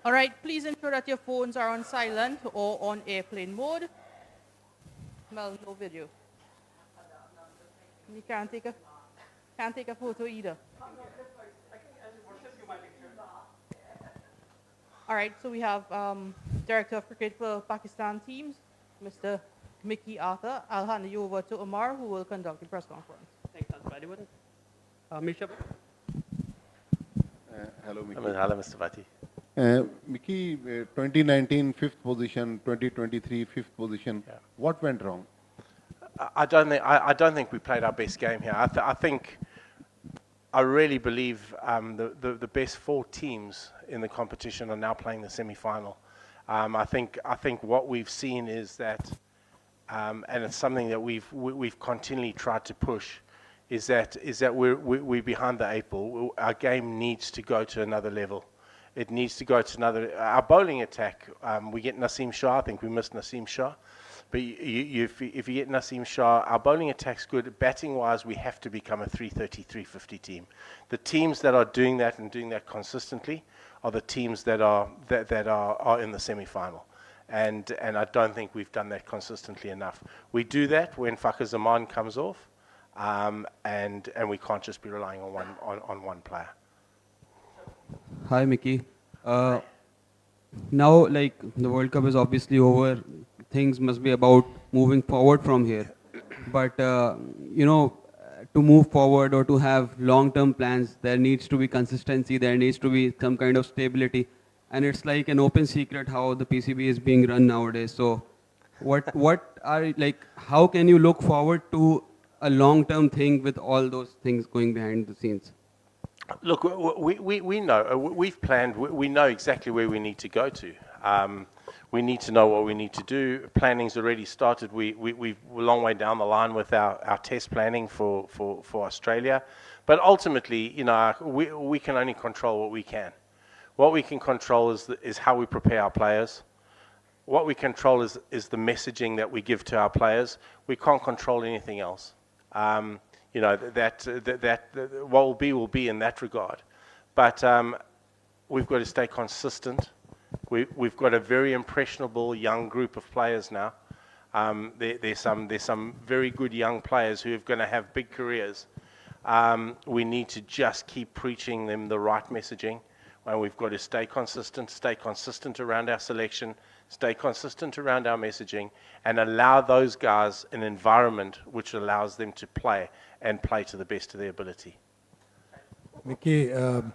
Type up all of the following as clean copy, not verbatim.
All right, please ensure that your phones are on silent or on airplane mode. Well, no video. You can't take a photo either. All right, so we have Director of Cricket for Pakistan teams, Mr. Mickey Arthur. I'll hand you over to Omar, who will conduct the press conference. Thanks, Mr. Misha. Hello, Mickey. Hello, Mr. Vati. Mickey, 2019 fifth position, 2023 fifth position. Yeah. What went wrong? I don't think we played our best game here. I really believe the best four teams in the competition are now playing the semi-final. I think what we've seen is that, and it's something that we've continually tried to push, is that we're behind the eight ball. Our game needs to go to another level. It needs to go to another. Our bowling attack, we get Naseem Shah. I think we missed Naseem Shah. But if you get Naseem Shah, our bowling attack's good. Batting-wise, we have to become a 330, 350 team. The teams that are doing that and doing that consistently are the teams that are in the semi-final. And I don't think we've done that consistently enough. We do that when Fakhar Zaman comes off, and we can't just be relying on one player. Hi, Mickey. Now, like, the World Cup is obviously over. Things must be about moving forward from here. But, to move forward or to have long-term plans, there needs to be consistency, there needs to be some kind of stability. And it's like an open secret how the PCB is being run nowadays. So how can you look forward to a long-term thing with all those things going behind the scenes? Look, we know, we've planned, we know exactly where we need to go to. We need to know what we need to do. Planning's already started. We're a long way down the line with our test planning for Australia. But ultimately, we can only control what we can. What we can control is how we prepare our players. What we control is the messaging that we give to our players. We can't control anything else. What will be in that regard. But we've got to stay consistent. We've got a very impressionable young group of players now. There's some very good young players who are going to have big careers. We need to just keep preaching them the right messaging. And we've got to stay consistent around our selection, stay consistent around our messaging, and allow those guys an environment which allows them to play and play to the best of their ability. Mickey,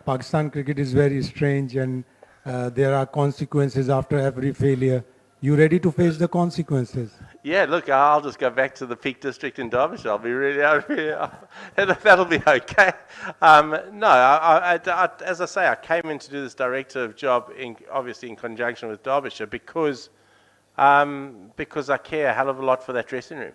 Pakistan cricket is very strange, and there are consequences after every failure. You ready to face the consequences? Yeah, look, I'll just go back to the Peak District in Derbyshire. I'll be really that'll be okay. As I say, I came in to do this director job, obviously in conjunction with Derbyshire, because I care a hell of a lot for that dressing room,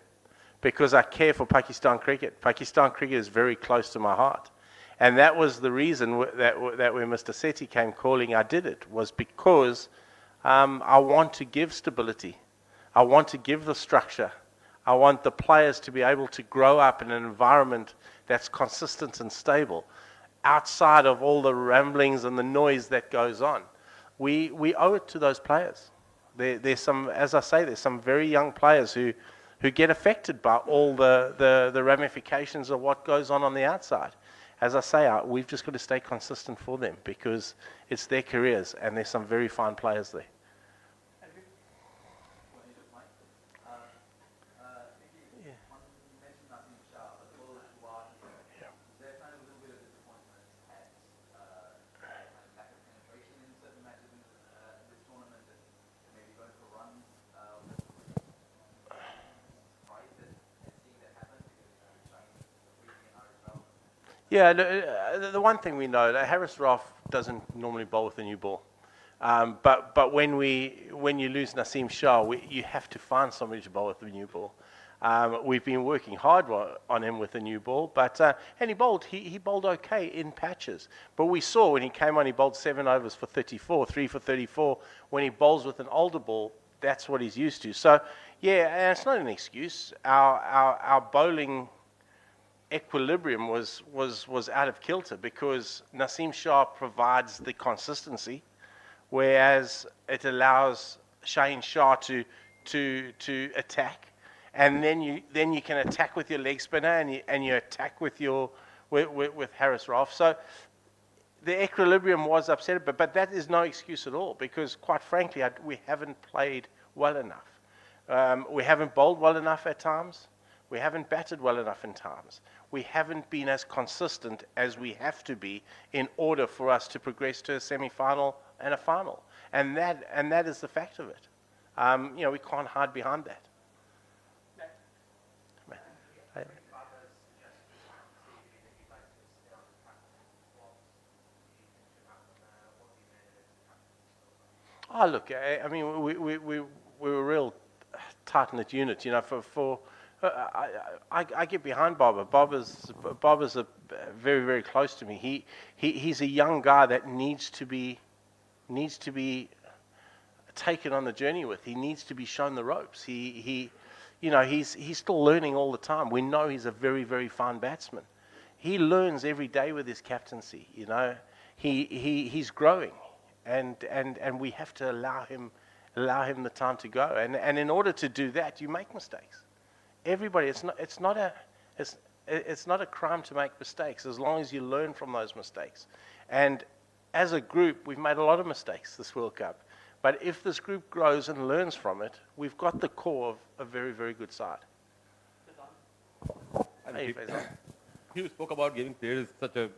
because I care for Pakistan cricket. Pakistan cricket is very close to my heart. And that was the reason that when Mr. Sethi came calling, I did it, was because I want to give stability. I want to give the structure. I want the players to be able to grow up in an environment that's consistent and stable, outside of all the ramblings and the noise that goes on. We owe it to those players. There's some, as I say, there's some very young players who get affected by all the ramifications of what goes on the outside. As I say, we've just got to stay consistent for them, because it's their careers, and there's some very fine players there. Yeah, the one thing we know, that Harris Roth doesn't normally bowl with a new ball. But when you lose Naseem Shah, you have to find somebody to bowl with a new ball. We've been working hard on him with a new ball, and he bowled okay in patches. But we saw when he came on, he bowled 7 overs for 34, 3 for 34. When he bowls with an older ball, that's what he's used to. So, yeah, and it's not an excuse. Our bowling equilibrium was out of kilter, because Naseem Shah provides the consistency, whereas it allows Shane Shah to attack, and then you can attack with your leg spinner, and you attack with with Harris Rolfe. So the equilibrium was upset, but that is no excuse at all, because quite frankly, we haven't played well enough. We haven't bowled well enough at times. We haven't batted well enough in times. We haven't been as consistent as we have to be in order for us to progress to a semi-final and a final. And that is the fact of it. We can't hide behind that. Oh, look, I mean, we're a real tight-knit unit, I get behind Bob. Bob is very, very close to me. He's a young guy that needs to be taken on the journey with. He needs to be shown the ropes. He's still learning all the time. We know he's a very, very fine batsman. He learns every day with his captaincy. He's growing, and we have to allow him the time to go. And in order to do that, you make mistakes. Everybody, it's not a crime to make mistakes as long as you learn from those mistakes. And as a group, we've made a lot of mistakes this World Cup. But if this group grows and learns from it, we've got the core of a very, very good side. Hey, Faizan. You spoke about giving players such a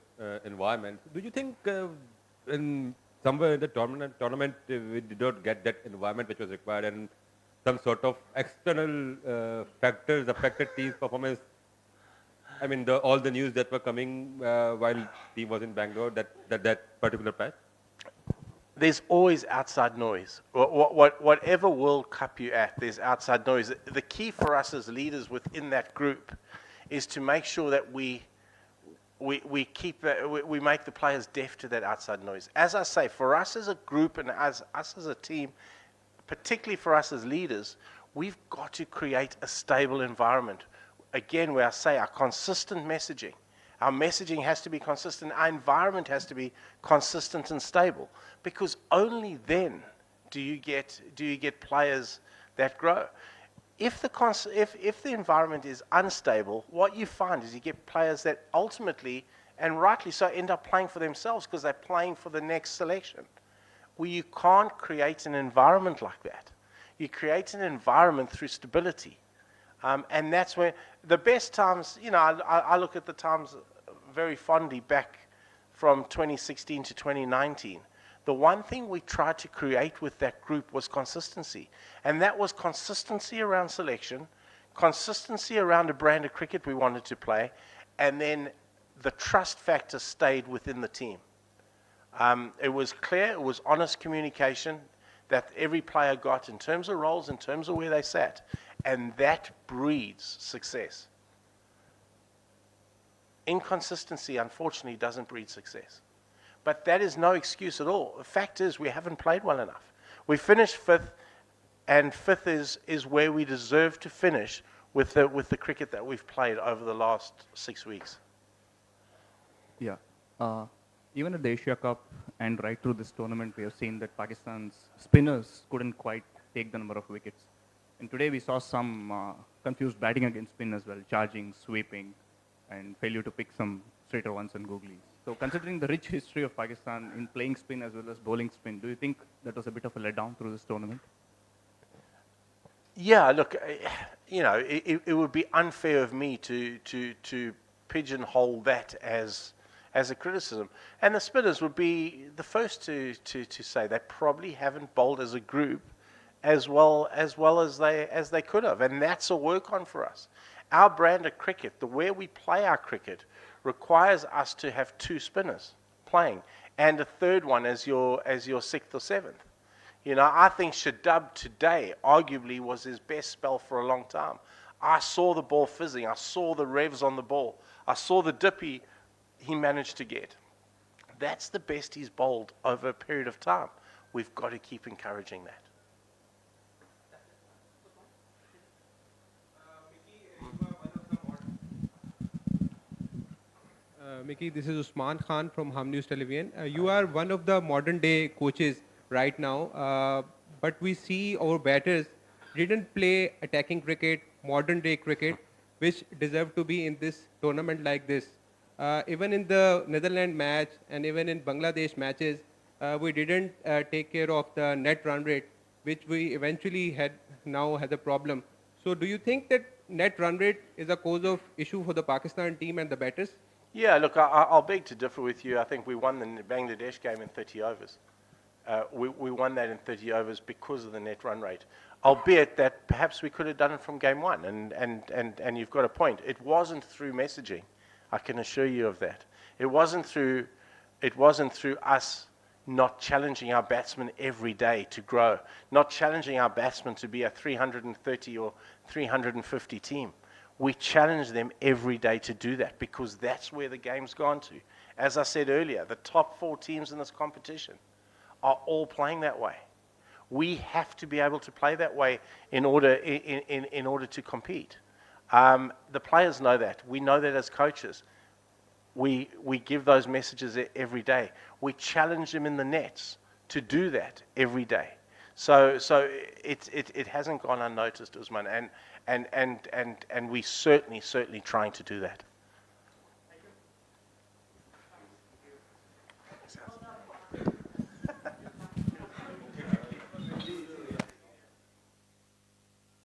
environment. Do you think in somewhere in the tournament we did not get that environment which was required, and some sort of external factors affected team's performance? I mean, all the news that were coming while team was in Bangalore, that particular patch? There's always outside noise. Whatever World Cup you're at, there's outside noise. The key for us as leaders within that group is to make sure that we make the players deaf to that outside noise. As I say, for us as a group and as us as a team, particularly for us as leaders, we've got to create a stable environment. Again, where I say our consistent messaging. Our messaging has to be consistent. Our environment has to be consistent and stable, because only then do you get players that grow. If the environment is unstable, what you find is you get players that ultimately, and rightly so, end up playing for themselves because they're playing for the next selection. Well, you can't create an environment like that. You create an environment through stability. And that's where the best times, I look at the times very fondly back from 2016 to 2019. The one thing we tried to create with that group was consistency. And that was consistency around selection, consistency around a brand of cricket we wanted to play, and then the trust factor stayed within the team. It was clear, it was honest communication that every player got in terms of roles, in terms of where they sat. And that breeds success. Inconsistency, unfortunately, doesn't breed success. But that is no excuse at all. The fact is, we haven't played well enough. We finished fifth, and fifth is where we deserve to finish with the cricket that we've played over the last 6 weeks. Yeah. Even at the Asia Cup and right through this tournament, we have seen that Pakistan's spinners couldn't quite take the number of wickets. And today we saw some confused batting against spin as well, charging, sweeping, and failure to pick some straighter ones and googlies. So considering the rich history of Pakistan in playing spin as well as bowling spin, do you think that was a bit of a letdown through this tournament? Yeah, look, it would be unfair of me to pigeonhole that as a criticism. And the spinners would be the first to say they probably haven't bowled as a group as well as they could have, and that's a work on for us. Our brand of cricket, the way we play our cricket, requires us to have two spinners playing and a third one as your sixth or seventh. I think Shadab today arguably was his best spell for a long time. I saw the ball fizzing, I saw the revs on the ball, I saw the dip he managed to get. That's the best he's bowled over a period of time. We've got to keep encouraging that. Mickey, this is Usman Khan from Ham News Television. You are one of the modern day coaches right now, but we see our batters didn't play attacking cricket, modern day cricket, which deserve to be in this tournament like this. Even in the Netherlands match and even in Bangladesh matches, we didn't take care of the net run rate, which we eventually had now has a problem. So do you think that net run rate is a cause of issue for the Pakistan team and the batters? Yeah, look, I'll beg to differ with you. I think we won the Bangladesh game in 30 overs. We won that in 30 overs because of the net run rate, albeit that perhaps we could have done it from game one, and you've got a point. It wasn't through messaging, I can assure you of that. It wasn't through us not challenging our batsmen every day to grow, not challenging our batsmen to be a 330 or 350 team. We challenge them every day to do that because that's where the game's gone to. As I said earlier, the top 4 teams in this competition are all playing that way. We have to be able to play that way in order to compete. The players know that. We know that as coaches. We give those messages every day. We challenge them in the nets to do that every day. So it hasn't gone unnoticed, Usman, and we certainly trying to do that.